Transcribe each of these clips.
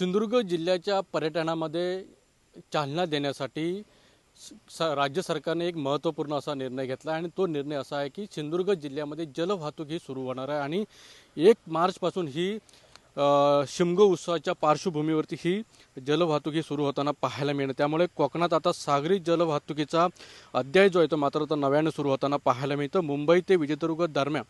सिंधुदुर्ग जिल्ह्याच्या पर्यटनामध्ये चालना देण्यासाठी राज्य सरकारने एक महत्त्वपूर्ण असा निर्णय घेतला आणि तो निर्णय असा आहे की सिंधुदुर्ग जिल्ह्यामध्ये जलवाहतूक ही सुरू होणार आहे आणि 1 मार्चपासून ही शिमगो उत्सवाच्या पार्श्वभूमीवरती ही जलवाहतूक ही सुरू होताना पाहायला मिळेल। त्यामुळे कोकणात आता सागरी जलवाहतुकीचा अध्याय जो आहे तो मात्र आता नव्याने सुरू होताना पाहायला मिळतं। मुंबई ते विजयदुर्ग दरम्यान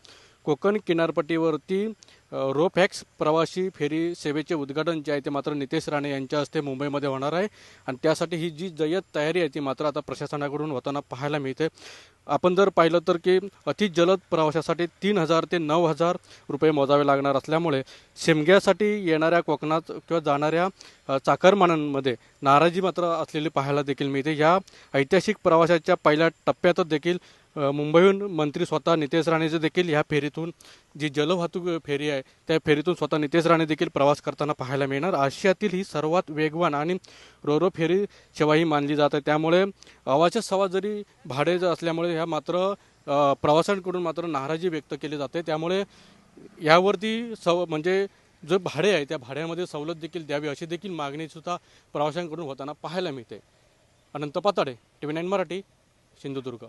कोकण किनारपट्टीवरती रोपॅक्स प्रवासी फेरी सेवेचे उद्घाटन जे आहे ते मात्र नितेश राणे यांच्या हस्ते मुंबईमध्ये होणार आहे आणि त्यासाठी ही जी जय्यत तयारी आहे ती मात्र आता प्रशासनाकडून होताना पाहायला मिळते। आपण जर पाहिलं तर की अति जलद प्रवासासाठी 3,000 ते 9,000 रुपये मोजावे लागणार असल्यामुळे शिमग्यासाठी येणाऱ्या कोकणात किंवा जाणाऱ्या चाकरमान्यांमध्ये नाराजी मात्र असलेली पाहायला देखील मिळते। या ऐतिहासिक प्रवासाच्या पहिल्या टप्प्यातच देखील मुंबईहून मंत्री स्वतः नितेश राणेचे देखील ह्या फेरीतून जी जलवाहतूक फेरी आहे त्या फेरीतून स्वतः नितेश राणे देखील प्रवास करताना पाहायला मिळणार। आशियातील ही सर्वात वेगवान आणि रोरो फेरी सेवा ही मानली जाते। त्यामुळे अवाच्या सवा जरी भाडे असल्यामुळे ह्या मात्र प्रवाशांकडून मात्र नाराजी व्यक्त केली जाते। त्यामुळे यावरती म्हणजे जो भाडे आहे त्या भाड्यामध्ये सवलत देखील द्यावी अशी देखील मागणी सुद्धा प्रवाशांकडून होताना पाहायला मिळते। अनंत पाताडे, TV9 मराठी, सिंधुदुर्ग।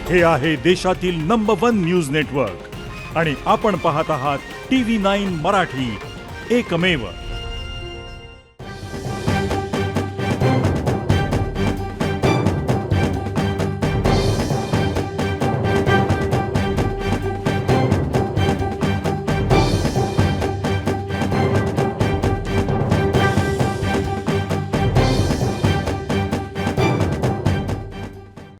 हे आहे देशातील नंबर 1 न्यूज नेटवर्क आणि आपण पाहत आहात TV9 मराठी, एकमेव।